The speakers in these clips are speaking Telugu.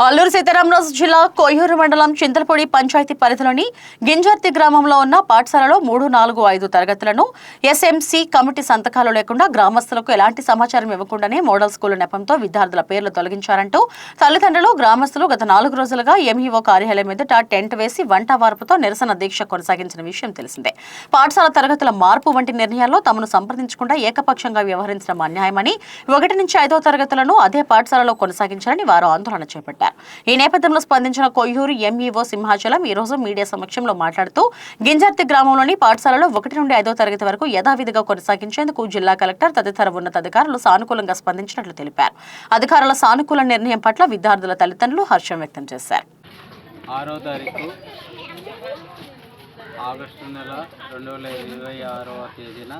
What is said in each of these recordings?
అల్లూరు సీతారామరాజు జిల్లా కొయ్యూరు మండలం చింతలపూడి పంచాయతీ పరిధిలోని గింజర్తి గ్రామంలో ఉన్న పాఠశాలలో 3, 4, 5 తరగతులను ఎస్ఎంసీ కమిటీ సంతకాలు లేకుండా గ్రామస్తులకు ఎలాంటి సమాచారం ఇవ్వకుండానే మోడల్ స్కూల్ నెపంతో విద్యార్థుల పేర్లు తొలగించారంటూ తల్లిదండ్రులు, గ్రామస్తులు గత 4 రోజులుగా ఎంఈఓ కార్యాలయం ఎదుట టెంట్ వేసి వంట వార్పుతో నిరసన దీక్ష కొనసాగించిన విషయం తెలిసిందే. పాఠశాల తరగతుల మార్పు వంటి నిర్ణయాల్లో తమను సంప్రదించకుండా ఏకపక్షంగా వ్యవహరించడం అన్యాయమని 1 నుంచి 5వ తరగతులను అదే పాఠశాలలో కొనసాగించాలని వారు ఆందోళన చేపట్టారు. ఈ నేపథ్యంలో స్పందించిన కొయ్యూరు ఎంఈఓ సింహాచలం ఈ రోజు మీడియా సమక్షంలో మాట్లాడుతూ గింజర్తి గ్రామంలోని పాఠశాలలో 1 నుండి 5వ తరగతి వరకు యథావిధిగా కొనసాగించేందుకు జిల్లా కలెక్టర్ తదితర ఉన్నతాధికారులు సానుకూలంగా స్పందించినట్లు తెలిపారు. అధికారుల సానుకూల నిర్ణయం పట్ల విద్యార్థుల తల్లిదండ్రులు హర్షం వ్యక్తం చేశారు. 6వ తారీఖు ఆగస్టు నెల 2026వ తేదీన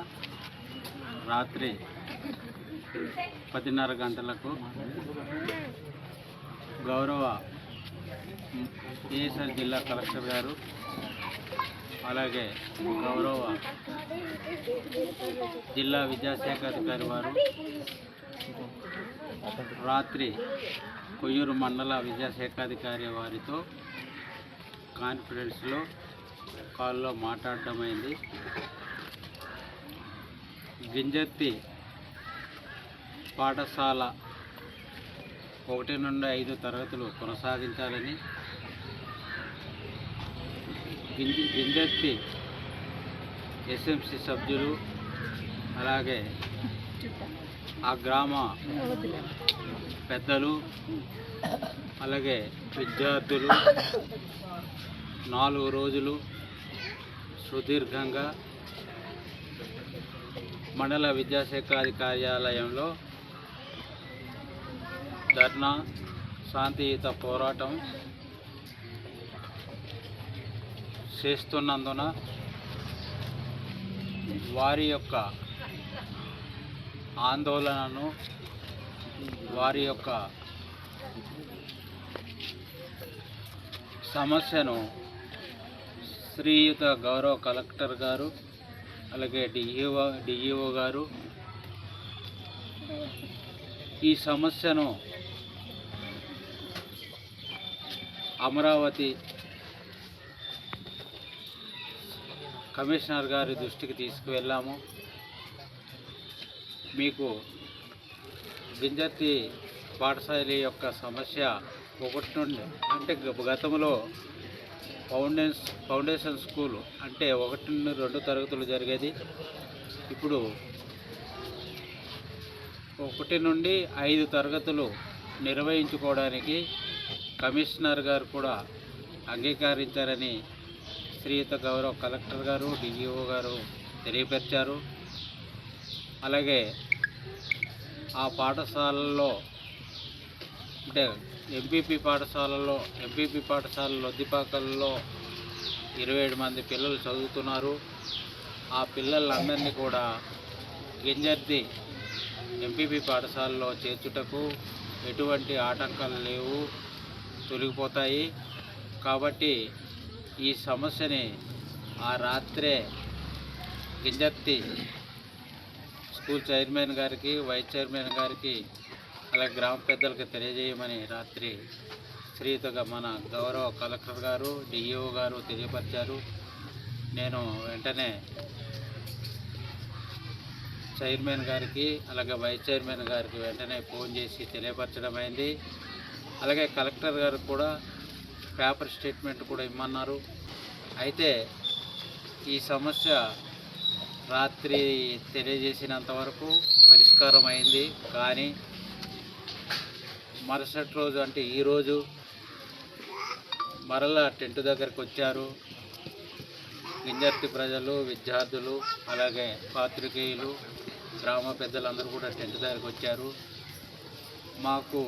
రాత్రి 10:30 గంటలకు గౌరవ ఏఎస్ఆర్ జిల్లా కలెక్టర్ గారు అలాగే గౌరవ జిల్లా విద్యాశాఖ అధికారి వారు రాత్రి కొయ్యూరు మండల విద్యాశాఖ అధికారి వారితో కాన్ఫరెన్స్లో కాల్లో మాట్లాడటమైంది. గింజర్తి పాఠశాల 1 నుండి 5 తరగతులు కొనసాగించాలని, గింజర్తి ఎస్ఎంసీ సభ్యులు అలాగే ఆ గ్రామ పెద్దలు అలాగే విద్యార్థులు 4 రోజులు సుదీర్ఘంగా మండల విద్యాశాఖ కార్యాలయంలో ధర్నా, శాంతియుత పోరాటం చేస్తున్నందున వారి యొక్క ఆందోళనను, వారి యొక్క సమస్యను శ్రీయుత గౌరవ కలెక్టర్ గారు అలాగే డిఈఓ గారు ఈ సమస్యను అమరావతి కమిషనర్ గారి దృష్టికి తీసుకువెళ్ళాము. మీకు గింజర్తి పాఠశాల యొక్క సమస్య 1 నుండి అంటే గతంలో ఫౌండేషన్ స్కూల్ అంటే 1 నుండి 2 తరగతులు జరిగేది. ఇప్పుడు 1 నుండి 5 తరగతులు నిర్వహించుకోవడానికి కమిషనర్ గారు కూడా అంగీకరించారని శ్రీయుత గౌరవ కలెక్టర్ గారు, డిఈఓ గారు తెలియపరిచారు. అలాగే ఆ పాఠశాలలో అంటే ఎంపీపీ పాఠశాలలో లొద్దిపాకల్లో 27 మంది పిల్లలు చదువుతున్నారు. ఆ పిల్లలందరినీ కూడా గింజర్తి ఎంపీపీ పాఠశాలలో చేర్చుటకు ఎటువంటి ఆటంకాలు లేవు, తొలగిపోతాయి. కాబట్టి ఈ సమస్యని ఆ రాత్రే గింజర్తి స్కూల్ చైర్మన్ గారికి, వైస్ చైర్మన్ గారికి అలాగే గ్రామ పెద్దలకు తెలియజేయమని రాత్రి శ్రీయుతగా మన గౌరవ కలెక్టర్ గారు, డిఈఓ గారు తెలియపరిచారు. నేను వెంటనే చైర్మన్ గారికి అలాగే వైస్ చైర్మన్ గారికి వెంటనే ఫోన్ చేసి తెలియపరచడం అయింది. అలాగే కలెక్టర్ గారు కూడా పేపర్ స్టేట్మెంట్ కూడా ఇమ్మన్నారు. అయితే ఈ సమస్య రాత్రి తెలియజేసినంత వరకు పరిష్కారం అయింది. కానీ మరుసటి రోజు అంటే ఈరోజు మరలా టెంట్ దగ్గరికి వచ్చారు. గింజర్తి ప్రజలు, విద్యార్థులు అలాగే పాత్రికేయులు, గ్రామ పెద్దలందరూ కూడా టెంట్ దగ్గరికి వచ్చారు. మాకు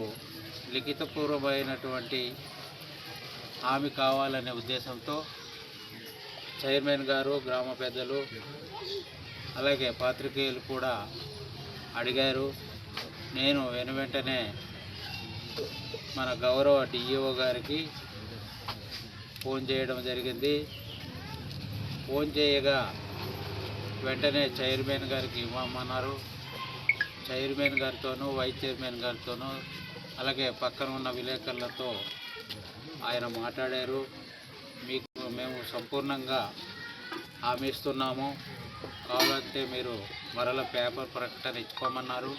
లిఖితపూర్వమైనటువంటి హామీ కావాలనే ఉద్దేశంతో చైర్మన్ గారు, గ్రామ పెద్దలు అలాగే పాత్రికేయులు కూడా అడిగారు. నేను వెంటనే మన గౌరవ డిఈఓ గారికి ఫోన్ చేయడం జరిగింది. ఫోన్ చేయగా వెంటనే చైర్మన్ గారికి ఇవ్వమన్నారు. చైర్మన్ గారితోనూ వైస్ చైర్మన్ గారితోనూ అలాగే పక్కన ఉన్న విలేకరులతో ఆయన మాట్లాడారు. మీకు మేము సంపూర్ణంగా హామీ ఇస్తున్నాము, కావాలంటే మీరు మరల పేపర్ ప్రకటన ఇచ్చుకోమన్నారు.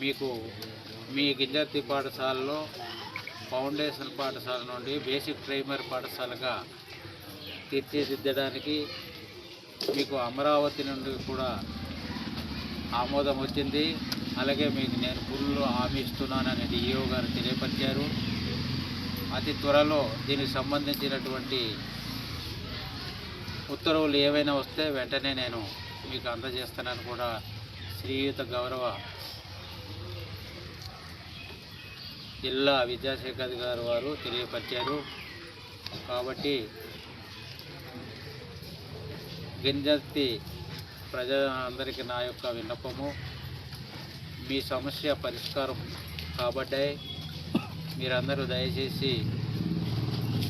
మీకు మీ గింజర్తి పాఠశాలలో ఫౌండేషన్ పాఠశాల నుండి బేసిక్ ప్రైమరీ పాఠశాలగా తీర్చిదిద్దడానికి మీకు అమరావతి నుండి కూడా ఆమోదం వచ్చింది. అలాగే మీకు నేను ఫుల్ హామీ ఇస్తున్నానని డిఈఓ గారు తెలియపరిచారు. అతి త్వరలో దీనికి సంబంధించినటువంటి ఉత్తర్వులు ఏవైనా వస్తే వెంటనే నేను మీకు అందజేస్తానని కూడా శ్రీయుత గౌరవ జిల్లా విద్యాశాఖ గారు వారు తెలియపరిచారు. కాబట్టి గింజర్తి ప్రజలందరికీ నా యొక్క విన్నపము, మీ సమస్య పరిష్కారం కాబట్టాయి. మీరందరూ దయచేసి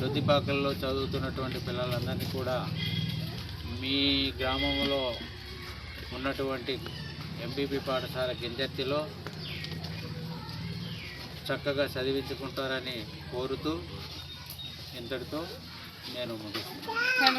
రుద్దిపాకల్లో చదువుతున్నటువంటి పిల్లలందరినీ కూడా మీ గ్రామంలో ఉన్నటువంటి ఎంపీపీ పాఠశాల గింజర్తిలో చక్కగా చదివించుకుంటారని కోరుతూ ఇంతటితో నేను ముగిస్తున్నాను.